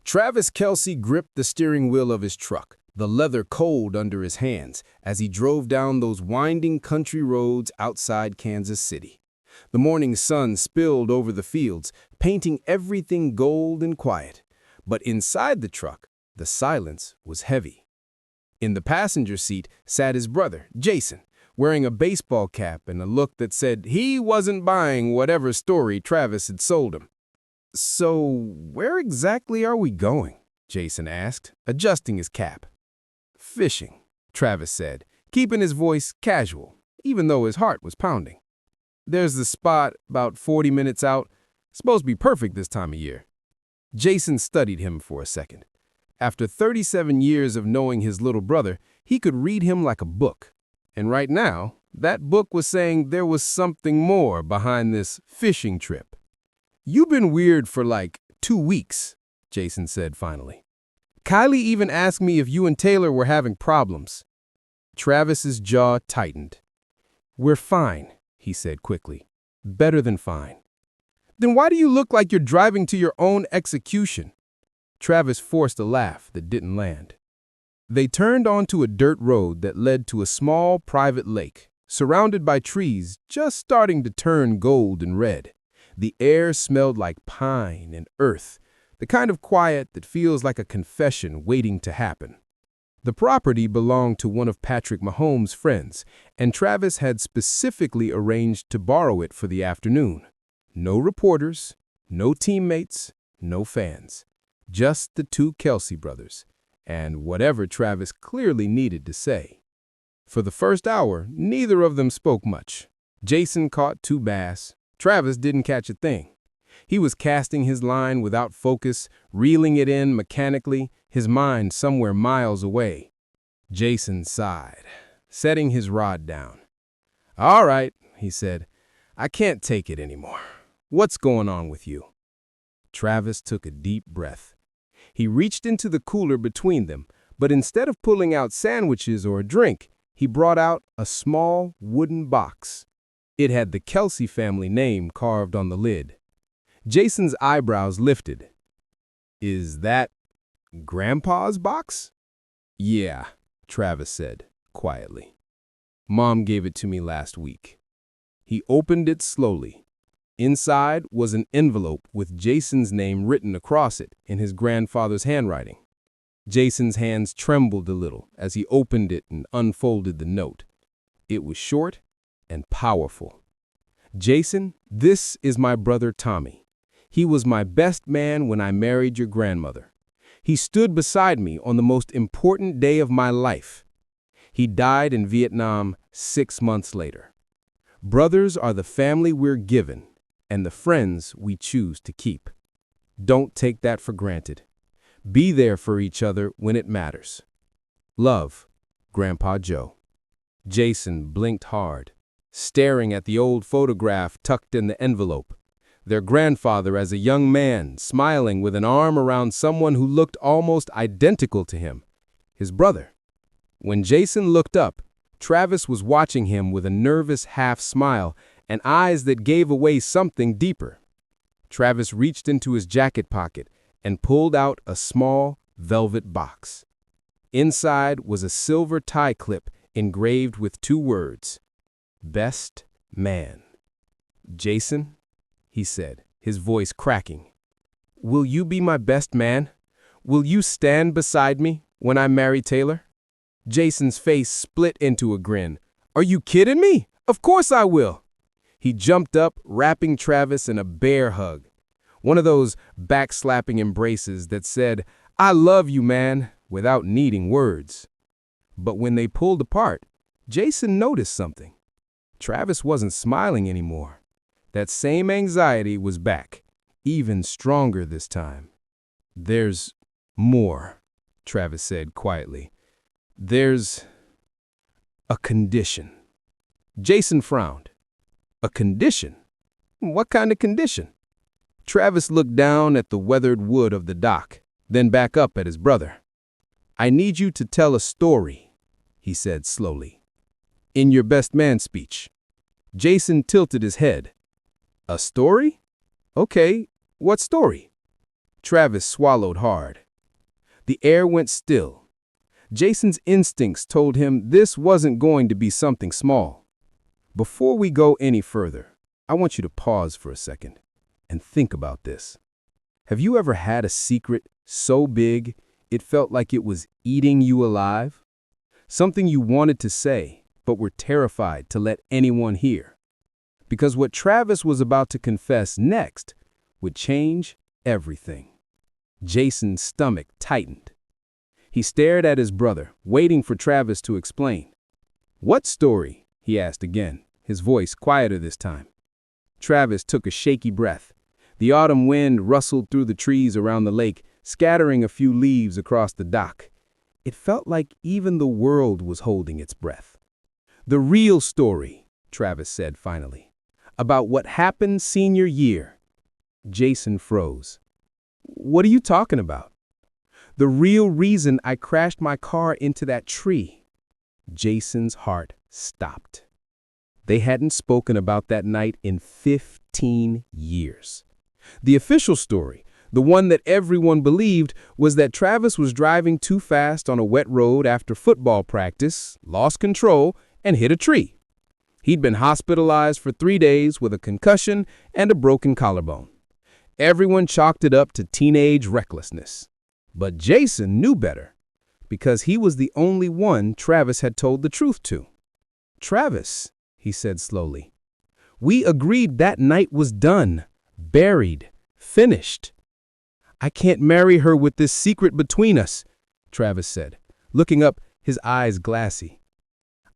Travis Kelce gripped the steering wheel of his truck, the leather cold under his hands, as he drove down those winding country roads outside Kansas City. The morning sun spilled over the fields, painting everything gold and quiet. But inside the truck, the silence was heavy. In the passenger seat sat his brother, Jason, wearing a baseball cap and a look that said he wasn't buying whatever story Travis had sold him. "So, where exactly are we going?" Jason asked, adjusting his cap. "Fishing," Travis said, keeping his voice casual, even though his heart was pounding. "There's the spot about 40 minutes out. Supposed to be perfect this time of year." Jason studied him for a second. After 37 years of knowing his little brother, he could read him like a book. And right now, that book was saying there was something more behind this fishing trip. "You've been weird for like 2 weeks," Jason said finally. "Kylie even asked me if you and Taylor were having problems." Travis's jaw tightened. "We're fine," he said quickly. "Better than fine." "Then why do you look like you're driving to your own execution?" Travis forced a laugh that didn't land. They turned onto a dirt road that led to a small private lake, surrounded by trees just starting to turn gold and red. The air smelled like pine and earth, the kind of quiet that feels like a confession waiting to happen. The property belonged to one of Patrick Mahomes' friends, and Travis had specifically arranged to borrow it for the afternoon. No reporters, no teammates, no fans. Just the two Kelce brothers, and whatever Travis clearly needed to say. For the first hour, neither of them spoke much. Jason caught 2 bass. Travis didn't catch a thing. He was casting his line without focus, reeling it in mechanically, his mind somewhere miles away. Jason sighed, setting his rod down. "All right," he said. "I can't take it anymore. What's going on with you?" Travis took a deep breath. He reached into the cooler between them, but instead of pulling out sandwiches or a drink, he brought out a small wooden box. It had the Kelce family name carved on the lid. Jason's eyebrows lifted. "Is that Grandpa's box?" "Yeah," Travis said, quietly. "Mom gave it to me last week." He opened it slowly. Inside was an envelope with Jason's name written across it in his grandfather's handwriting. Jason's hands trembled a little as he opened it and unfolded the note. It was short and powerful. "Jason, this is my brother Tommy. He was my best man when I married your grandmother. He stood beside me on the most important day of my life. He died in Vietnam 6 months later. Brothers are the family we're given, and the friends we choose to keep. Don't take that for granted. Be there for each other when it matters. Love, Grandpa Joe." Jason blinked hard, staring at the old photograph tucked in the envelope. Their grandfather as a young man, smiling with an arm around someone who looked almost identical to him, his brother. When Jason looked up, Travis was watching him with a nervous half smile and eyes that gave away something deeper. Travis reached into his jacket pocket and pulled out a small velvet box. Inside was a silver tie clip engraved with 2 words, "Best Man." "Jason," he said, his voice cracking, "will you be my best man? Will you stand beside me when I marry Taylor?" Jason's face split into a grin. "Are you kidding me? Of course I will." He jumped up, wrapping Travis in a bear hug. One of those backslapping embraces that said, "I love you, man," without needing words. But when they pulled apart, Jason noticed something. Travis wasn't smiling anymore. That same anxiety was back, even stronger this time. "There's more," Travis said quietly. "There's a condition." Jason frowned. "A condition? What kind of condition?" Travis looked down at the weathered wood of the dock, then back up at his brother. "I need you to tell a story," he said slowly. "In your best man speech." Jason tilted his head. "A story? Okay, what story?" Travis swallowed hard. The air went still. Jason's instincts told him this wasn't going to be something small. Before we go any further, I want you to pause for a second and think about this. Have you ever had a secret so big it felt like it was eating you alive? Something you wanted to say, but were terrified to let anyone hear. Because what Travis was about to confess next would change everything. Jason's stomach tightened. He stared at his brother, waiting for Travis to explain. "What story?" he asked again, his voice quieter this time. Travis took a shaky breath. The autumn wind rustled through the trees around the lake, scattering a few leaves across the dock. It felt like even the world was holding its breath. "The real story," Travis said finally, "about what happened senior year." Jason froze. "What are you talking about?" "The real reason I crashed my car into that tree." Jason's heart stopped. They hadn't spoken about that night in 15 years. The official story, the one that everyone believed, was that Travis was driving too fast on a wet road after football practice, lost control, and hit a tree. He'd been hospitalized for 3 days with a concussion and a broken collarbone. Everyone chalked it up to teenage recklessness. But Jason knew better, because he was the only one Travis had told the truth to. "Travis," he said slowly, "we agreed that night was done, buried, finished." "I can't marry her with this secret between us," Travis said, looking up, his eyes glassy.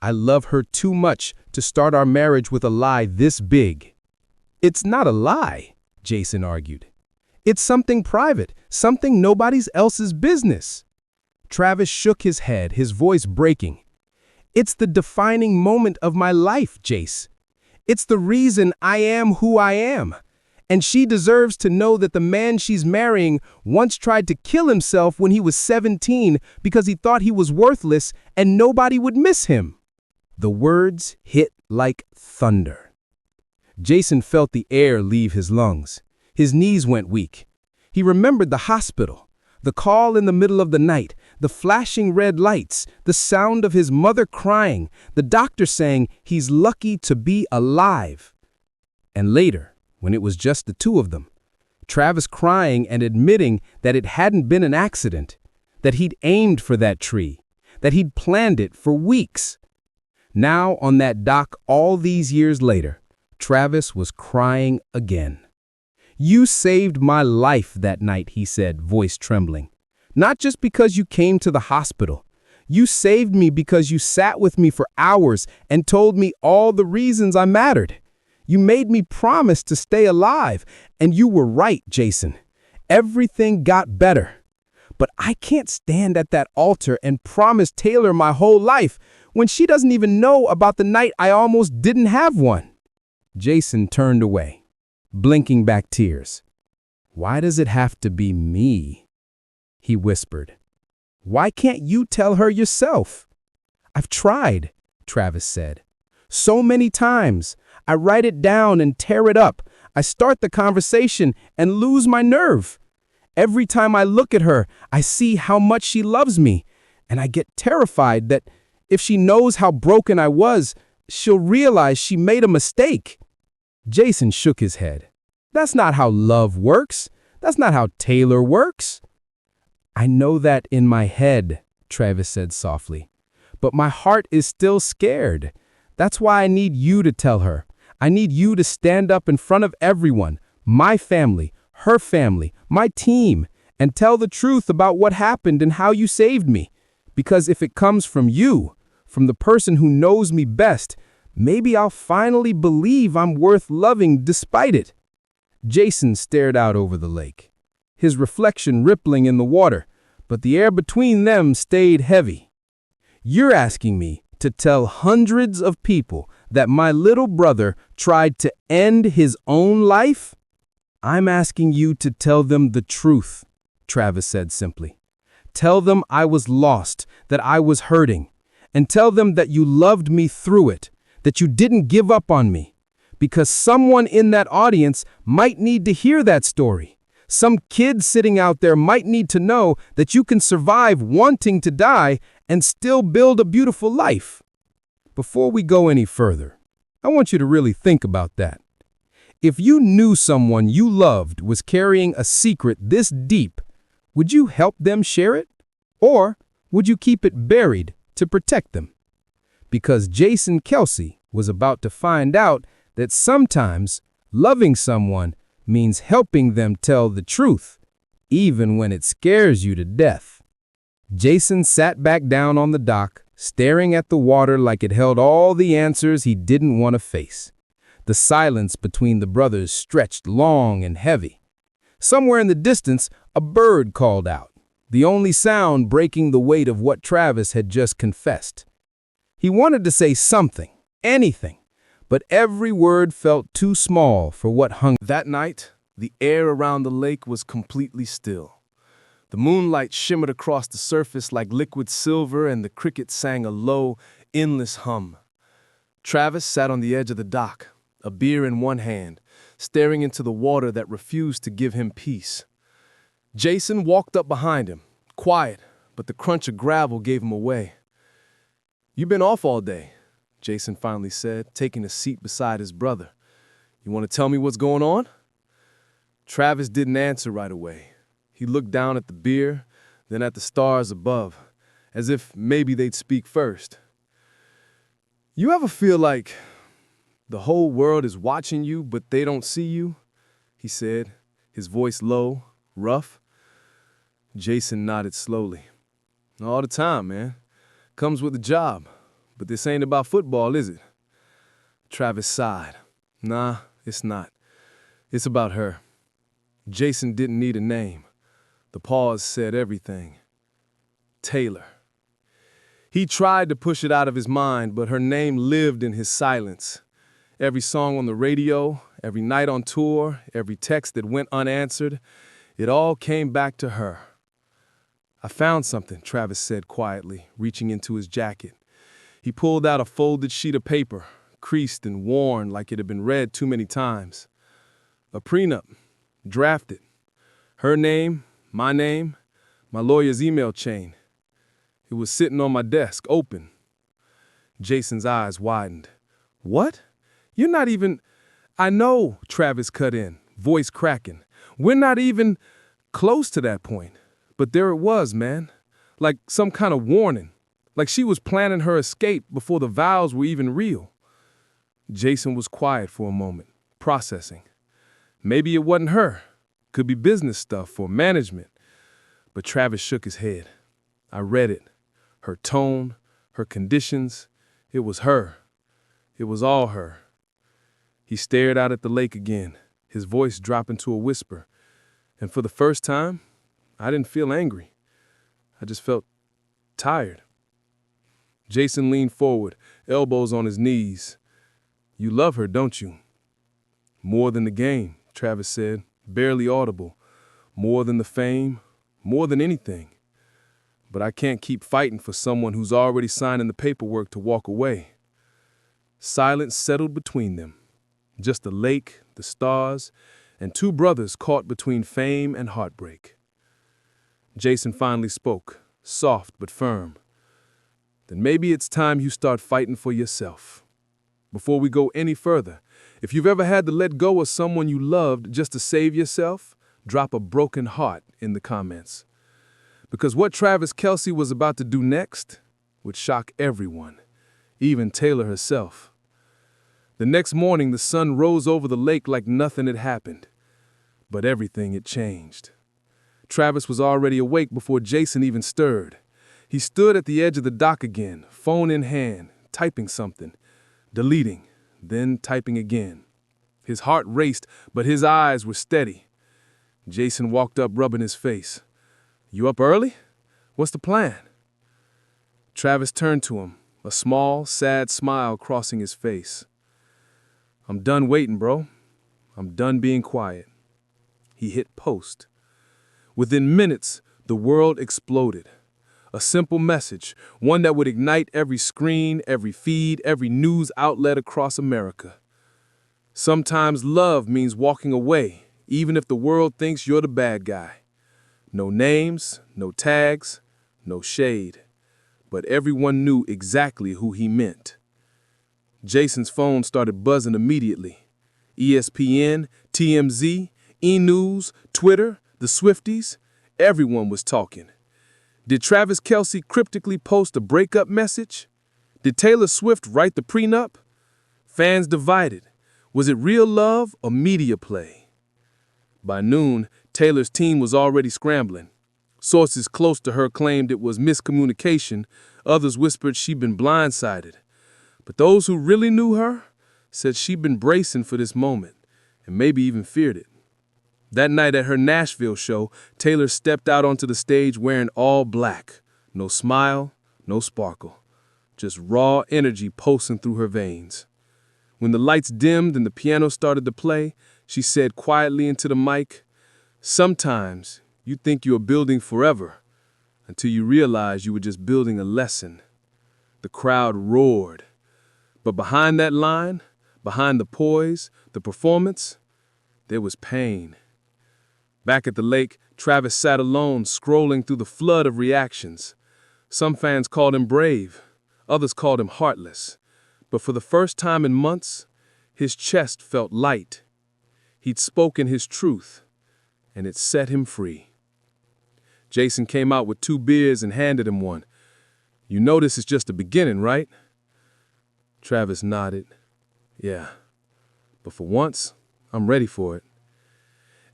"I love her too much to start our marriage with a lie this big." "It's not a lie," Jason argued. "It's something private, something nobody else's business." Travis shook his head, his voice breaking. "It's the defining moment of my life, Jace. It's the reason I am who I am. And she deserves to know that the man she's marrying once tried to kill himself when he was 17 because he thought he was worthless and nobody would miss him." The words hit like thunder. Jason felt the air leave his lungs. His knees went weak. He remembered the hospital, the call in the middle of the night, the flashing red lights, the sound of his mother crying, the doctor saying he's lucky to be alive. And later, when it was just the two of them, Travis crying and admitting that it hadn't been an accident, that he'd aimed for that tree, that he'd planned it for weeks. Now, on that dock all these years later, Travis was crying again. "You saved my life that night," he said, voice trembling. "Not just because you came to the hospital. You saved me because you sat with me for hours and told me all the reasons I mattered. You made me promise to stay alive, and you were right, Jason. Everything got better. But I can't stand at that altar and promise Taylor my whole life when she doesn't even know about the night I almost didn't have one." Jason turned away, blinking back tears. "Why does it have to be me?" he whispered. "Why can't you tell her yourself?" "I've tried," Travis said. "So many times. I write it down and tear it up. I start the conversation and lose my nerve. Every time I look at her, I see how much she loves me, and I get terrified that if she knows how broken I was, she'll realize she made a mistake." Jason shook his head. "That's not how love works. That's not how Taylor works." "I know that in my head," Travis said softly, "but my heart is still scared. That's why I need you to tell her. I need you to stand up in front of everyone, my family, her family, my team, and tell the truth about what happened and how you saved me. Because if it comes from you, from the person who knows me best, maybe I'll finally believe I'm worth loving despite it." Jason stared out over the lake, his reflection rippling in the water, but the air between them stayed heavy. "You're asking me to tell hundreds of people that my little brother tried to end his own life?" "I'm asking you to tell them the truth," Travis said simply. "Tell them I was lost, that I was hurting, and tell them that you loved me through it, that you didn't give up on me. Because someone in that audience might need to hear that story. Some kid sitting out there might need to know that you can survive wanting to die and still build a beautiful life. Before we go any further, I want you to really think about that. If you knew someone you loved was carrying a secret this deep, would you help them share it? Or would you keep it buried to protect them? Because Jason Kelce was about to find out that sometimes loving someone means helping them tell the truth, even when it scares you to death. Jason sat back down on the dock, staring at the water like it held all the answers he didn't want to face. The silence between the brothers stretched long and heavy. Somewhere in the distance, a bird called out, the only sound breaking the weight of what Travis had just confessed. He wanted to say something, anything, but every word felt too small for what hung. That night, the air around the lake was completely still. The moonlight shimmered across the surface like liquid silver, and the crickets sang a low, endless hum. Travis sat on the edge of the dock, a beer in one hand, staring into the water that refused to give him peace. Jason walked up behind him, quiet, but the crunch of gravel gave him away. "You've been off all day," Jason finally said, taking a seat beside his brother. "You want to tell me what's going on?" Travis didn't answer right away. He looked down at the beer, then at the stars above, as if maybe they'd speak first. "You ever feel like the whole world is watching you, but they don't see you?" he said, his voice low, rough. Jason nodded slowly. "All the time, man. Comes with the job. But this ain't about football, is it?" Travis sighed. "Nah, it's not. It's about her." Jason didn't need a name. The pause said everything. Taylor. He tried to push it out of his mind, but her name lived in his silence. Every song on the radio, every night on tour, every text that went unanswered, it all came back to her. "I found something," Travis said quietly, reaching into his jacket. He pulled out a folded sheet of paper, creased and worn like it had been read too many times. A prenup, drafted. Her name, my name, my lawyer's email chain. It was sitting on my desk, open. Jason's eyes widened. "What? You're not even—" "I know," Travis cut in, voice cracking. "We're not even close to that point. But there it was, man. Like some kind of warning. Like she was planning her escape before the vows were even real." Jason was quiet for a moment, processing. Maybe it wasn't her. Could be business stuff or management. But Travis shook his head. "I read it. Her tone, her conditions. It was her. It was all her." He stared out at the lake again, his voice dropping to a whisper. And for the first time, I didn't feel angry. I just felt tired. Jason leaned forward, elbows on his knees. "You love her, don't you?" "More than the game," Travis said, barely audible. "More than the fame, more than anything. But I can't keep fighting for someone who's already signing the paperwork to walk away." Silence settled between them. Just the lake, the stars, and two brothers caught between fame and heartbreak. Jason finally spoke, soft but firm. "Then maybe it's time you start fighting for yourself. Before we go any further, if you've ever had to let go of someone you loved just to save yourself, drop a broken heart in the comments. Because what Travis Kelce was about to do next would shock everyone, even Taylor herself. The next morning, the sun rose over the lake like nothing had happened. But everything had changed. Travis was already awake before Jason even stirred. He stood at the edge of the dock again, phone in hand, typing something, deleting, then typing again. His heart raced, but his eyes were steady. Jason walked up, rubbing his face. "You up early? What's the plan?" Travis turned to him, a small, sad smile crossing his face. "I'm done waiting, bro. I'm done being quiet." He hit post. Within minutes, the world exploded. A simple message, one that would ignite every screen, every feed, every news outlet across America. Sometimes love means walking away, even if the world thinks you're the bad guy. No names, no tags, no shade. But everyone knew exactly who he meant. Jason's phone started buzzing immediately. ESPN, TMZ, E-News, Twitter, the Swifties, everyone was talking. Did Travis Kelce cryptically post a breakup message? Did Taylor Swift write the prenup? Fans divided. Was it real love or media play? By noon, Taylor's team was already scrambling. Sources close to her claimed it was miscommunication. Others whispered she'd been blindsided. But those who really knew her said she'd been bracing for this moment and maybe even feared it. That night at her Nashville show, Taylor stepped out onto the stage wearing all black. No smile, no sparkle. Just raw energy pulsing through her veins. When the lights dimmed and the piano started to play, she said quietly into the mic, "Sometimes you think you are building forever until you realize you were just building a lesson." The crowd roared. But behind that line, behind the poise, the performance, there was pain. Back at the lake, Travis sat alone, scrolling through the flood of reactions. Some fans called him brave, others called him heartless. But for the first time in months, his chest felt light. He'd spoken his truth, and it set him free. Jason came out with 2 beers and handed him one. "You know this is just the beginning, right?" Travis nodded. "Yeah, but for once, I'm ready for it."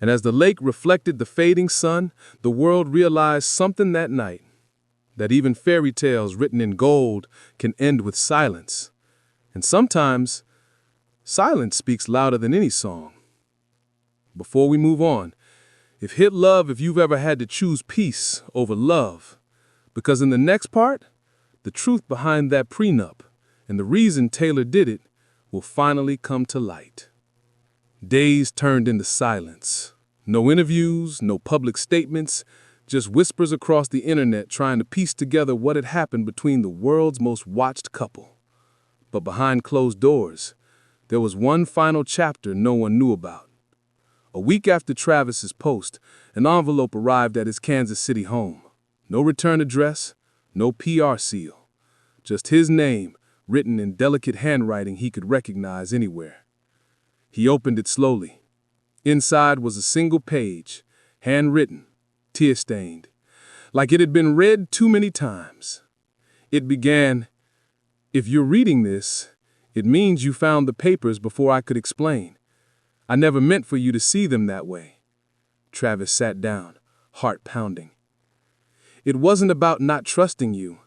And as the lake reflected the fading sun, the world realized something that night, that even fairy tales written in gold can end with silence. And sometimes, silence speaks louder than any song. Before we move on, if you've ever had to choose peace over love, because in the next part, the truth behind that prenup and the reason Taylor did it will finally come to light. Days turned into silence. No interviews, no public statements, just whispers across the internet trying to piece together what had happened between the world's most watched couple. But behind closed doors, there was one final chapter no one knew about. A week after Travis's post, an envelope arrived at his Kansas City home. No return address, no PR seal. Just his name, written in delicate handwriting he could recognize anywhere. He opened it slowly. Inside was a single page, handwritten, tear-stained, like it had been read too many times. It began, "If you're reading this, it means you found the papers before I could explain. I never meant for you to see them that way." Travis sat down, heart pounding. "It wasn't about not trusting you.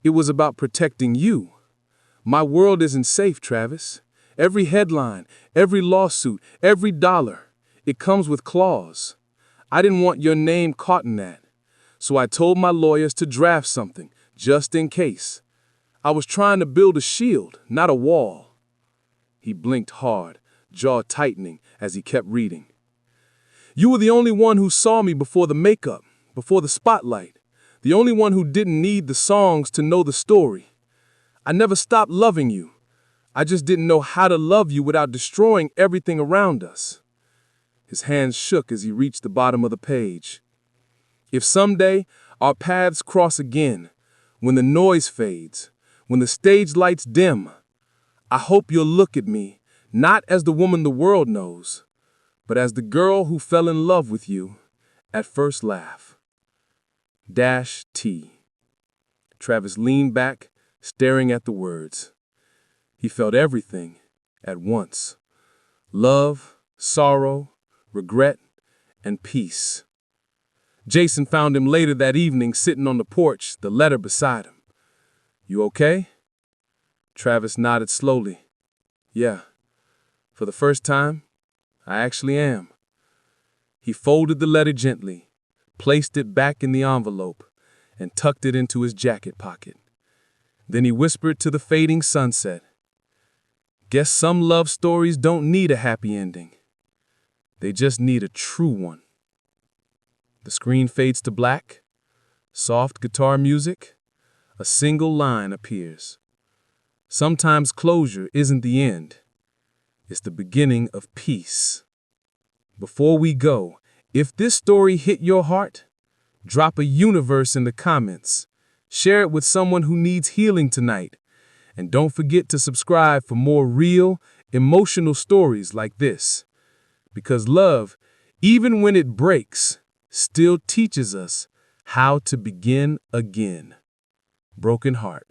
It was about protecting you. My world isn't safe, Travis. Every headline, every lawsuit, every dollar, it comes with claws. I didn't want your name caught in that. So I told my lawyers to draft something, just in case. I was trying to build a shield, not a wall." He blinked hard, jaw tightening as he kept reading. "You were the only one who saw me before the makeup, before the spotlight. The only one who didn't need the songs to know the story. I never stopped loving you. I just didn't know how to love you without destroying everything around us." His hands shook as he reached the bottom of the page. "If someday our paths cross again, when the noise fades, when the stage lights dim, I hope you'll look at me, not as the woman the world knows, but as the girl who fell in love with you at first laugh. T." Travis leaned back, staring at the words. He felt everything at once. Love, sorrow, regret, and peace. Jason found him later that evening sitting on the porch, the letter beside him. "You okay?" Travis nodded slowly. "Yeah. For the first time, I actually am." He folded the letter gently, placed it back in the envelope, and tucked it into his jacket pocket. Then he whispered to the fading sunset, "Guess some love stories don't need a happy ending. They just need a true one." The screen fades to black, soft guitar music, a single line appears. Sometimes closure isn't the end, it's the beginning of peace. Before we go, if this story hit your heart, drop a universe in the comments. Share it with someone who needs healing tonight. And don't forget to subscribe for more real, emotional stories like this. Because love, even when it breaks, still teaches us how to begin again. Broken heart.